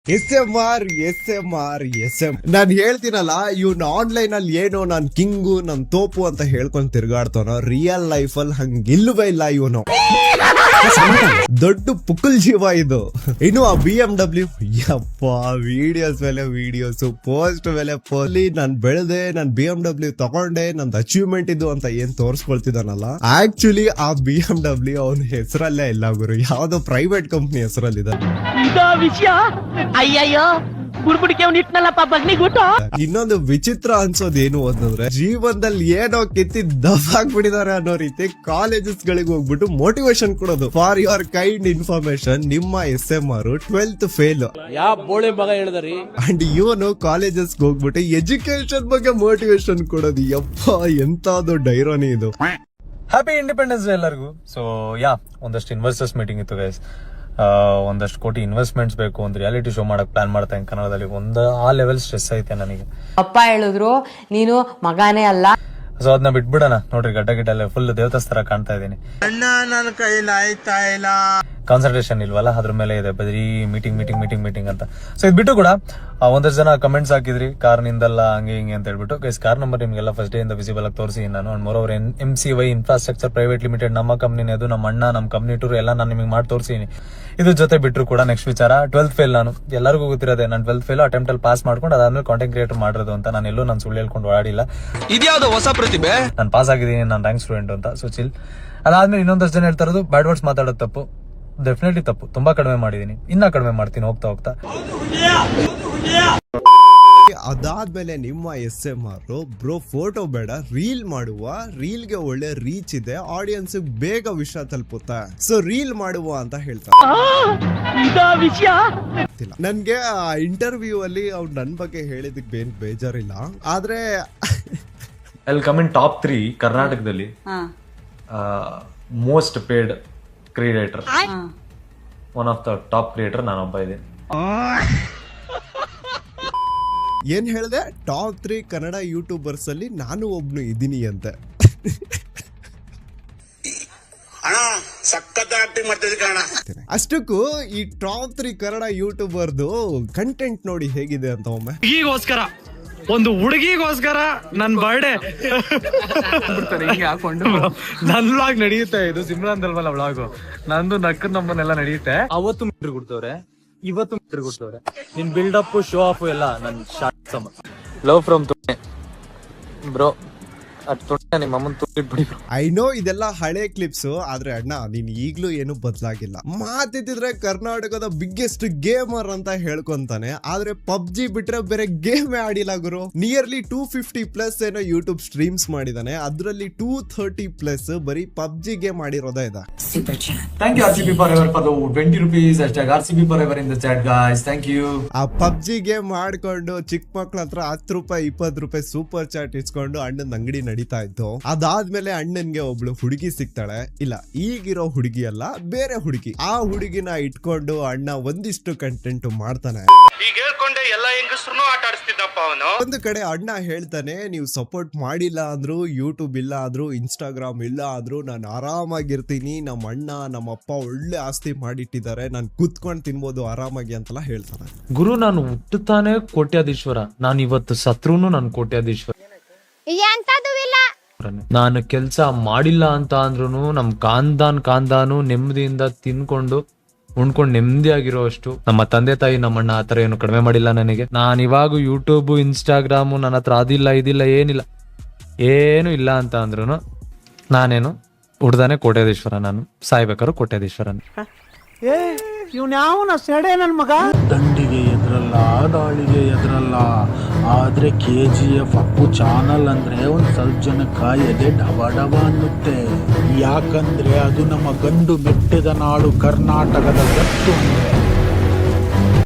S M ನಾನ್ ಹೇಳ್ತೀನಲ್ಲ, ಇವ್ನ online ಅಲ್ಲಿ ಏನೋ ನಾನ್ ಕಿಂಗು ನನ್ ತೋಪು ಅಂತ ಹೇಳ್ಕೊಂಡ್ ತಿರ್ಗಾಡ್ತಾನೋ, ರಿಯಲ್ ಲೈಫ್ ಅಲ್ಲಿ ಹಂಗಿಲ್ವೇ ಇಲ್ಲ ಇವನು. ದೊಡ್ಡ ಪುಕ್ಕಲ್ ಜೀವ ಇದು. ಇನ್ನು ಆ BMW ಯಪ್ಪ, ವಿಡಿಯೋಸ್ ಮೇಲೆ ವಿಡಿಯೋಸ್, ಪೋಸ್ಟ್ ಮೇಲೆ ಪೋಲಿ, ನಾನ್ ಬೆಳೆದೆ, ನಾನ್ BMW ತಗೊಂಡೆ, ನಂದ್ ಅಚೀವ್ಮೆಂಟ್ ಇದು ಅಂತ ಏನ್ ತೋರ್ಸ್ಕೊಳ್ತಿದಾನಲ್ಲ, ಆಕ್ಚುಲಿ ಆ BMW ಅವನ ಹೆಸರಲ್ಲೇ ಇಲ್ಲ ಗುರು, ಯಾವ್ದೋ ಪ್ರೈವೇಟ್ ಕಂಪ್ನಿ ಹೆಸರಲ್ಲಿದೆ. ಅಯ್ಯಯ್ಯೋ, ಬುಡ್ಬುಡಿಕೆ ಇಟ್ನಲ್ಲಪ್ಪ ಬಗ್ನಿಗುಟ್ಟು. ಇನ್ನೊಂದು ವಿಚಿತ್ರ ಅನ್ಸೋದೇನು ಅಂತಂದ್ರೆ, ಜೀವನದಲ್ಲಿ ಏನೋ ಕಿತ್ತಿ ದಬ್ಬಾಕ್ಬಿಟ್ಟಿದ್ದಾರೆ ಅನ್ನೋ ರೀತಿ ಕಾಲೇಜಸ್ ಗಳಿಗೆ ಹೋಗ್ಬಿಟ್ಟು ಮೋಟಿವೇಶನ್ ಕೊಡೋದು. ಫಾರ್ ಯುವರ್ ಕೈಂಡ್ ಇನ್ಫಾರ್ಮೇಶನ್, ನಿಮ್ಮ SMR 12th ಫೇಲ್. ಯಾವ ಬೋಳೆ ಮಗ ಹೇಳಿದ್ರಿ? ಅಂಡ್ ಇವನು ಕಾಲೇಜಸ್ ಹೋಗ್ಬಿಟ್ಟು ಎಜುಕೇಶನ್ ಬಗ್ಗೆ ಮೋಟಿವೇಶನ್ ಕೊಡೋದು. ಯಪ್ಪ, ಎಂತಾದೋ ಡೈರೋನಿ ಇದು. ಹ್ಯಾಪಿ ಇಂಡಿಪೆಂಡೆನ್ಸ್ ಡೇ ಎಲ್ಲರಿಗೂ. ಸೊ ಒಂದಷ್ಟು ಇನ್ವೆಸ್ಟರ್ಸ್ ಮೀಟಿಂಗ್ ಇತ್ತು ಗೈಸ್. ಒಂದಷ್ಟು ಕೋಟಿ ಇನ್ವೆಸ್ಟ್ಮೆಂಟ್ಸ್ ಬೇಕು, ಒಂದು ರಿಯಾಲಿಟಿ ಶೋ ಮಾಡಕ್ ಪ್ಲಾನ್ ಮಾಡ್ತಾ ಇದ್ದೀನಿ ಕನ್ನಡದಲ್ಲಿ. ಆ ಲೆವೆಲ್ ಸ್ಟ್ರೆಸ್ ಐತೆ ನನಗೆ. ಅಪ್ಪ ಹೇಳಿದ್ರು ನೀನು ಮಗಾನೇ ಅಲ್ಲ. ಸೊ ಅದನ್ನ ಬಿಟ್ಬಿಡೋಣ. ನೋಡ್ರಿ, ಗಡ್ಡ ಗಿಡ್ಡ ಫುಲ್ ದೇವತಾಸ್ ತರ ಕಾಣ್ತಾ ಇದೀನಿ. ನನ್ನ ಕೈಲಿ ಆಯ್ತಾ ಇಲ್ಲ, ಕಾನ್ಸಂಟ್ರೇಷನ್ ಇಲ್ವಲ್ಲ, ಅದ್ರ ಮೇಲೆ ಇದೆ ಬರೀ ಮೀಟಿಂಗ್ ಅಂತ. ಸೊ ಇದು ಬಿಟ್ಟು ಕೂಡ ಒಂದಷ್ಟು ಜನ ಕಮೆಂಟ್ಸ್ ಹಾಕಿದ್ರಿ, ಕಾರ್ ನಿಂದಲ್ಲ ಹಂಗೆ ಹಿಂಗೆ ಅಂತ ಹೇಳ್ಬಿಟ್ಟು. ಗೈಸ್, ಕಾರ್ ನಂಬರ್ ನಿಮ್ಗೆಲ್ಲ ಫಸ್ಟ್ ಡೇ ಇಂದ ವಿಸಿಬಲ್ ಆಗಿ ತೋರಿಸಿ ನಾನು. And more MCY infrastructure private limited ನಮ್ಮ ಕಂಪ್ನಿನೇ ಅದು, ನಮ್ಮ ಅಣ್ಣ, ನಮ್ಮ ಕಂಪ್ನಿ ಟೂರ್ ಎಲ್ಲ ನಾನು ನಿಮಗೆ ಮಾಡಿ ತೋರಿಸಿನಿ. ಇದ್ರ ಜೊತೆ ಬಿಟ್ಟರು ಕೂಡ ನೆಕ್ಸ್ಟ್ ವಿಚಾರ 12th ಫೇಲ್. ನಾನು ಎಲ್ಲರಿಗೂ ಗೊತ್ತಿರೋದೆ, ನಾನು 12th ಫೇಲ್ ಅಟೆಂಪ್ಟ್ ಅಲ್ಲಿ ಪಾಸ್ ಮಾಡ್ಕೊಂಡು ಅದಾದ್ಮೇಲೆ ಕಾಂಟೆಂಟ್ ಕ್ರಿಯೇಟರ್ ಮಾಡಿರೋದು ಅಂತ. ನಾನು ಎಲ್ಲೂ ನಾನು ಸುಳ್ಳು ಹೇಳ್ಕೊಂಡು ಓಡಾಡಿಲ್ಲ. ಇದ್ಯಾವ್ದು ಹೊಸ ಪ್ರತಿಭೆ? ನಾನು ಪಾಸ್ ಆಗಿದ್ದೀನಿ, ನಾನು ರ್ಯಾಂಕ್ ಸ್ಟೂಡೆಂಟ್ ಅಂತ. So chill. ಅದಾದ್ಮೇಲೆ ಇನ್ನೊಂದಷ್ಟು ಜನ ಹೇಳ್ತಾ ಇರೋದು ಬ್ಯಾಡ್ ವರ್ಡ್ಸ್ ಮಾತಾಡೋದು ತಪ್ಪು. ಡೆಫಿನೆಟ್ಲಿ ತಪ್ಪು. ತುಂಬಾ ಕಡಿಮೆ ಮಾಡಿದೀನಿ, ಇನ್ನ ಕಡಿಮೆ ಮಾಡ್ತೀನಿ ಹೋಗ್ತಾ. ಅದಾದ್ಮೇಲೆ ನಿಮ್ಮ SMR ಬ್ರೋ ಫೋಟೋ ಬೇಡ, ರೀಲ್ ಮಾಡುವ, ರೀಲ್ಗೆ ಒಳ್ಳೆ ರೀಚ್ ಇದೆ, ಆಡಿಯನ್ಸ್ ಬೇಗ ವಿಷಯ ತಲುಪುತ್ತೆ, ಸೊ ರೀಲ್ ಮಾಡುವ ಅಂತ ಹೇಳ್ತಾರೆ. ನನ್ಗೆ ಆ ಇಂಟರ್ವ್ಯೂ ಅಲ್ಲಿ ಅವ್ರು ನನ್ ಬಗ್ಗೆ ಹೇಳಿದಕ್ಕೆ ಏನ್ ಬೇಜಾರಿಲ್ಲ, ಆದ್ರೆ ಅಲ್ಲಿ ಕಮಿಂಗ್ ಟಾಪ್ 3 ಕರ್ನಾಟಕದಲ್ಲಿ most paid creator, one of the top creator ನಾನೊಬ್ಬ ಇದ್ದೀನಿ. ಏನ್ ಹೇಳಿದೆ? ಟಾಪ್ 3 ಕನ್ನಡ ಯೂಟ್ಯೂಬರ್ಸ್ ಅಲ್ಲಿ ನಾನು ಒಬ್ನು ಇದ್ದೀನಿ ಅಂತೆ. ಅಷ್ಟಕ್ಕೂ ಈ ಟಾಪ್ 3 ಕನ್ನಡ ಯೂಟ್ಯೂಬರ್ದು ಕಂಟೆಂಟ್ ನೋಡಿ ಹೇಗಿದೆ ಅಂತ ಒಮ್ಮೆ. ಒಂದು ಹುಡುಗಿಗೋಸ್ಕರ ನನ್ ಬರ್ಡೇ ಹಿಂಗೆ ಹಾಕೊಂಡು ನನ್ ವ್ಲಾಗ್ ನಡೆಯುತ್ತೆ. ಇದು ಸಿಮ್ರಾನ್ ದಲ್ವಲ್ಲ ವ್ಲಾಗ್, ನಂದು ನಕ್ಕದ್ ನಮ್ಮನ್ನೆಲ್ಲ ನಡೆಯುತ್ತೆ. ಅವತ್ತು ಮೀಟರ್ ಕೊಡ್ತವ್ರೆ, ಇವತ್ತು ಮೀಟರ್ ಕೊಡ್ತವ್ರೆ. ನಿನ್ ಬಿಲ್ಡಪ್, ಶೋ ಆಫ್ ಎಲ್ಲ ನನ್ ಶಾರ್ಟ್ ಸಮ. Love from bro. ನಿಮ್ಮ ಅಮ್ಮನ್ ತುಟ್ಟಿಟ್ಬಿಡಿ. ಐ ನೋ ಇದೆಲ್ಲ ಹಳೆ ಕ್ಲಿಪ್ಸ್, ಆದ್ರೆ ಅಣ್ಣ ನೀನ್ ಈಗ್ಲೂ ಏನು ಬದಲಾಗಿಲ್ಲ. ಮಾತಿದ್ರೆ ಕರ್ನಾಟಕದ ಬಿಗ್ಗೆಸ್ಟ್ ಗೇಮರ್ ಅಂತ ಹೇಳ್ಕೊಂತಾನೆ, ಆದ್ರೆ PUBG ಬಿಟ್ರೆ ಬೇರೆ ಗೇಮೇ ಆಡಿಲ್ಲ ಗುರು. ನಿಯರ್ಲಿ 250+ ಏನೋ ಯೂಟ್ಯೂಬ್ ಸ್ಟ್ರೀಮ್ಸ್ ಮಾಡಿದಾನೆ, ಅದ್ರಲ್ಲಿ 230+ ಬರೀ PUBG ಗೇಮ್ ಆಡಿರೋದೇ ಇದೆ. Thank you RCB forever for the 20 rupees. #RCB forever in the chat guys. Thank you. ಆ PUBG ಗೇಮ್ ಮಾಡ್ಕೊಂಡು ಚಿಕ್ಕ ಮಕ್ಳ ಹತ್ರ 10 ರೂಪಾಯಿ 20 ರೂಪಾಯಿ ಸೂಪರ್ ಚಾಟ್ ಇಸ್ಕೊಂಡು ಅಣ್ಣನ ಅಂಗಡಿ ನಡೀತಾ ಇತ್ತು. ಅದಾದ್ಮೇಲೆ ಅಣ್ಣನ್ಗೆ ಒಬ್ಳು ಹುಡುಗಿ ಸಿಗ್ತಾಳೆ. ಇಲ್ಲ, ಈಗಿರೋ ಹುಡುಗಿ ಅಲ್ಲ, ಬೇರೆ ಹುಡುಗಿ. ಆ ಹುಡುಗಿನ ಇಟ್ಕೊಂಡು ಅಣ್ಣ ಒಂದಿಷ್ಟು ಕಂಟೆಂಟ್ ಮಾಡ್ತಾನೆ. ಒಂದು ಕಡೆ ಅಣ್ಣ ಹೇಳ್ತಾನೆ, ನೀವು ಸಪೋರ್ಟ್ ಮಾಡಿಲ್ಲ ಅಂದ್ರು, ಯೂಟ್ಯೂಬ್ ಇಲ್ಲ ಆದ್ರೂ, ಇನ್ಸ್ಟಾಗ್ರಾಮ್ ಇಲ್ಲ ಆದ್ರೂ ನಾನು ಆರಾಮಾಗಿರ್ತೀನಿ. ನಮ್ಮ ಅಣ್ಣ ನಮ್ಮಪ್ಪ ಒಳ್ಳೆ ಆಸ್ತಿ ಮಾಡಿಟ್ಟಿದ್ದಾರೆ, ನಾನು ಕುತ್ಕೊಂಡು ತಿನ್ಬೋದು ಆರಾಮಾಗಿ ಅಂತೆಲ್ಲ ಹೇಳ್ತಾನೆ. ಗುರು, ನಾನು ಹುಟ್ಟುತ್ತಾನೆ ಕೋಟ್ಯಾಧೀಶ್ವರ, ನಾನು ಇವತ್ತು ಸತ್ರುನು ನಾನು ಕೋಟ್ಯಾಧೀಶ್ವರ. ನಾನು ಕೆಲ್ಸ ಮಾಡಿಲ್ಲ ಅಂತ ಅಂದ್ರೂ ನಮ್ ಕಾಂದಾನು ನೆಮ್ಮದಿಯಿಂದ ತಿನ್ಕೊಂಡು ಉಣ್ಕೊಂಡು ನೆಮ್ಮದಿಯಾಗಿರೋ ಅಷ್ಟು ನಮ್ಮ ತಂದೆ ತಾಯಿ ನಮ್ಮಣ್ಣ ಆತರ ಏನು ಕಡಿಮೆ ಮಾಡಿಲ್ಲ ನನಗೆ. ನಾನು ಇವಾಗ ಯೂಟ್ಯೂಬ್, ಇನ್ಸ್ಟಾಗ್ರಾಮು ನನ್ನ ಹತ್ರ ಅದಿಲ್ಲ ಇದಿಲ್ಲ ಏನಿಲ್ಲ, ಏನು ಇಲ್ಲ ಅಂತ ಅಂದ್ರೂ ನಾನೇನು ಹುಡ್ದಾನೆ ಕೋಟ್ಯಾಧೀಶ್ವರ. ನಾನು ಸಾಯ್ಬೇಕಾದ್ರು ಕೋಟ್ಯಾಧೀಶ್ವರನ್. ಇವ್ನ್ಯಾವನ ಸೆಡೆ ನನ್ ಮಗ. ದಂಡಿಗೆ ಎದ್ರಲ್ಲ, ದಾಳಿಗೆ ಎದ್ರಲ್ಲ, ಆದ್ರೆ KGF ಅಪ್ಪು ಚಾನಲ್ ಅಂದ್ರೆ ಒಂದ್ ಸ್ವಲ್ಪ ಜನಕ್ಕ ಎದೆ ಡಬ ಅನ್ನುತ್ತೆ. ಯಾಕಂದ್ರೆ ಅದು ನಮ್ಮ ಗಂಡು ಮೆಟ್ಟಿದ ನಾಡು ಕರ್ನಾಟಕದ ಗತ್ತು ಅಂದ್ರೆ